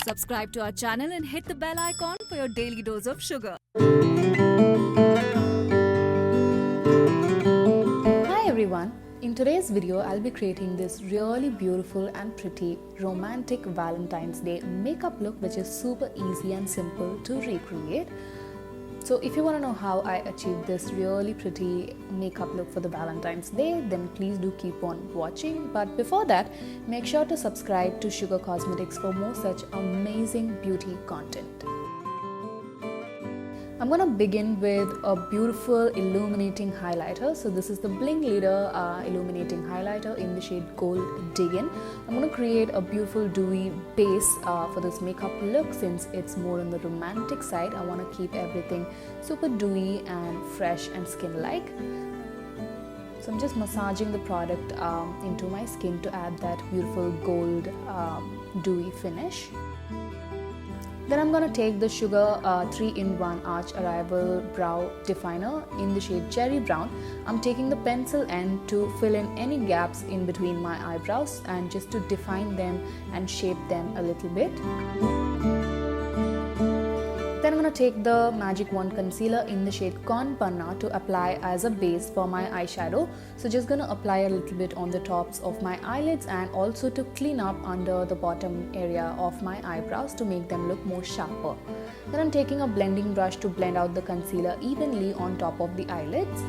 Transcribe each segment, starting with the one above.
Subscribe to our channel and hit the bell icon for your daily dose of sugar. Hi everyone! In today's video, I'll be creating this really beautiful and pretty romantic Valentine's Day makeup look which is super easy and simple to recreate. So if you want to know how I achieved this really pretty makeup look for the Valentine's Day, then please do keep on watching. But before that, make sure to subscribe to Sugar Cosmetics for more such amazing beauty content. I'm going to begin with a beautiful illuminating highlighter. So this is the Bling Leader illuminating highlighter in the shade Gold Diggin. I'm going to create a beautiful dewy base for this makeup look. Since it's more on the romantic side, I want to keep everything super dewy and fresh and skin-like. So I'm just massaging the product into my skin to add that beautiful gold dewy finish. Then I'm going to take the Sugar 3-in-1 Arch Arrival Brow Definer in the shade Cherry Brown. I'm taking the pencil end to fill in any gaps in between my eyebrows and just to define them and shape them a little bit. Then I'm going to take the Magic Wand Concealer in the shade Corn Panna to apply as a base for my eyeshadow. So just going to apply a little bit on the tops of my eyelids and also to clean up under the bottom area of my eyebrows to make them look more sharper. Then I'm taking a blending brush to blend out the concealer evenly on top of the eyelids.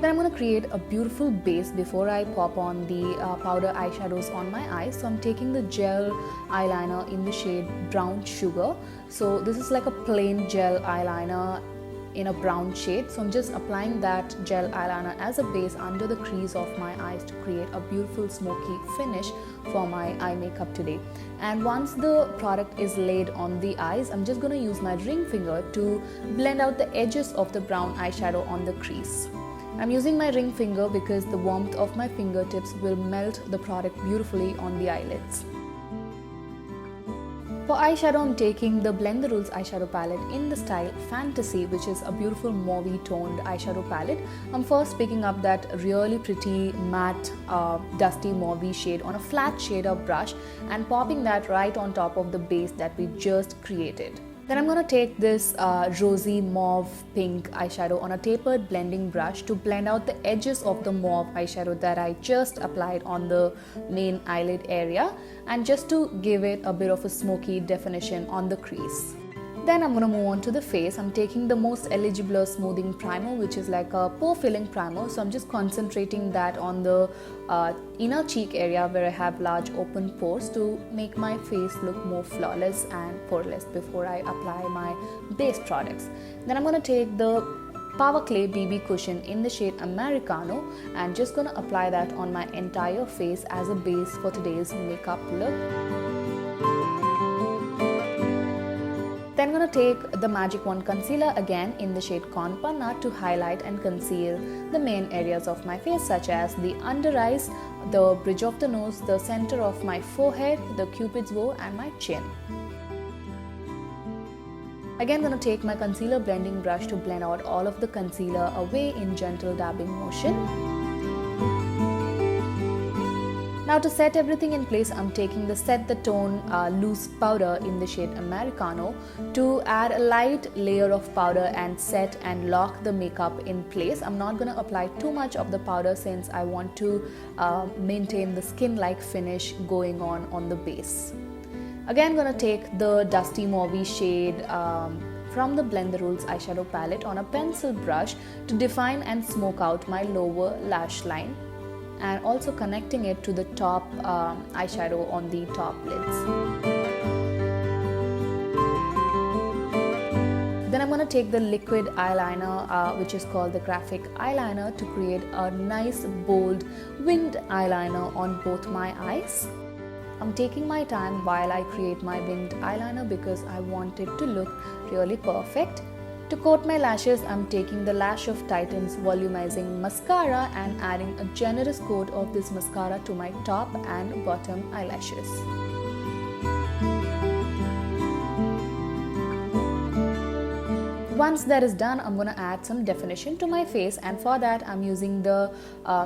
Then I'm going to create a beautiful base before I pop on the powder eyeshadows on my eyes. So I'm taking the gel eyeliner in the shade Brown Sugar. So this is like a plain gel eyeliner in a brown shade. So I'm just applying that gel eyeliner as a base under the crease of my eyes to create a beautiful smoky finish for my eye makeup today. And once the product is laid on the eyes, I'm just going to use my ring finger to blend out the edges of the brown eyeshadow on the crease. I'm using my ring finger because the warmth of my fingertips will melt the product beautifully on the eyelids. For eyeshadow, I'm taking the Blend the Rules eyeshadow palette in the style Fantasy, which is a beautiful mauvey toned eyeshadow palette. I'm first picking up that really pretty matte dusty mauvey shade on a flat shader brush and popping that right on top of the base that we just created. Then I'm going to take this rosy mauve pink eyeshadow on a tapered blending brush to blend out the edges of the mauve eyeshadow that I just applied on the main eyelid area and just to give it a bit of a smoky definition on the crease. Then I'm going to move on to the face. I'm taking the Most Eligible Smoothing Primer, which is like a pore filling primer. So I'm just concentrating that on the inner cheek area where I have large open pores to make my face look more flawless and poreless before I apply my base products. Then I'm going to take the Power Clay BB Cushion in the shade Americano and just going to apply that on my entire face as a base for today's makeup look. Then I'm going to take the Magic Wand Concealer again in the shade Corn Panna to highlight and conceal the main areas of my face such as the under eyes, the bridge of the nose, the center of my forehead, the cupid's bow and my chin. Again, I'm going to take my concealer blending brush to blend out all of the concealer away in gentle dabbing motion. Now to set everything in place, I'm taking the Set the Tone loose powder in the shade Americano to add a light layer of powder and set and lock the makeup in place. I'm not going to apply too much of the powder since I want to maintain the skin-like finish going on the base. Again, I'm going to take the Dusty Mauvey shade from the Blend the Rules eyeshadow palette on a pencil brush to define and smoke out my lower lash line, and also connecting it to the top eyeshadow on the top lids. Then I'm going to take the liquid eyeliner which is called the Graphic Eyeliner to create a nice bold winged eyeliner on both my eyes. I'm taking my time while I create my winged eyeliner because I want it to look really perfect. To coat my lashes, I'm taking the Lash of Titan's Volumizing Mascara and adding a generous coat of this mascara to my top and bottom eyelashes. once that is done, I'm going to add some definition to my face, and for that I'm using the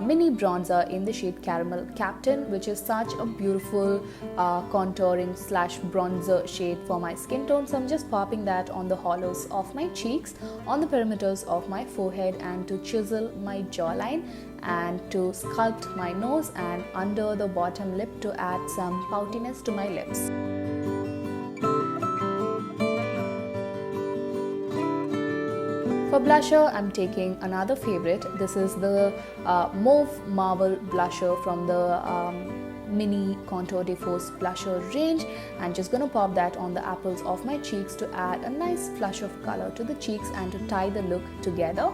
mini bronzer in the shade Caramel Captain, which is such a beautiful contouring slash bronzer shade for my skin tone. So I'm just popping that on the hollows of my cheeks, on the perimeters of my forehead, and to chisel my jawline, and to sculpt my nose, and under the bottom lip to add some poutiness to my lips. For blusher, I'm taking another favorite. This is the Mauve Marble blusher from the mini Contour de Force blusher range. I'm just going to pop that on the apples of my cheeks to add a nice flush of color to the cheeks and to tie the look together.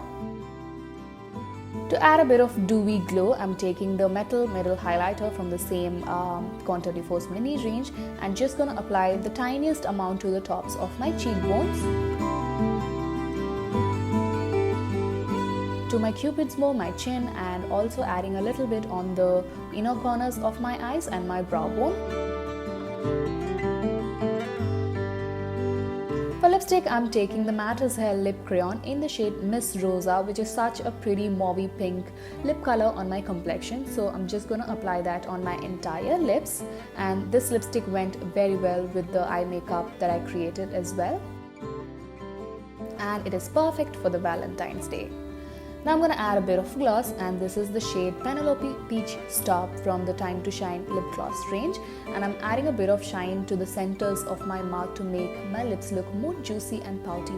To add a bit of dewy glow, I'm taking the Metal Middle highlighter from the same Contour de Force mini range, and just going to apply the tiniest amount to the tops of my cheekbones, to my cupid's bow, my chin, and also adding a little bit on the inner corners of my eyes and my brow bone. For lipstick, I'm taking the Matte as Hell lip crayon in the shade Miss Rosa, which is such a pretty mauvey pink lip color on my complexion. So I'm just going to apply that on my entire lips, and this lipstick went very well with the eye makeup that I created as well, and it is perfect for the Valentine's Day. Now I'm going to add a bit of gloss, and this is the shade Penelope Peach Stop from the Time to Shine lip gloss range, and I'm adding a bit of shine to the centers of my mouth to make my lips look more juicy and pouty.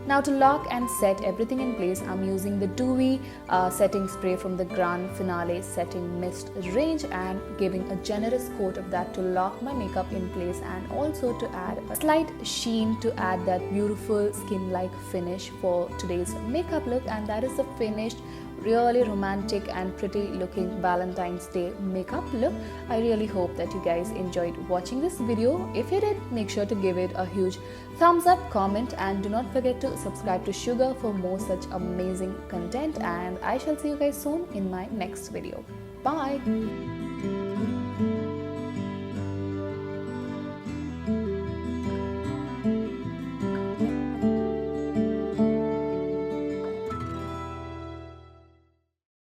Now to lock and set everything in place, I'm using the dewy setting spray from the Grand Finale Setting Mist range, and giving a generous coat of that to lock my makeup in place, and also to add a slight sheen to add that beautiful skin-like finish for today's makeup look. And that is the finished, really romantic and pretty looking Valentine's Day makeup look. I really hope that you guys enjoyed watching this video. If you did, make sure to give it a huge thumbs up, comment, and do not forget to subscribe to Sugar for more such amazing content, and I shall see you guys soon in my next video. Bye!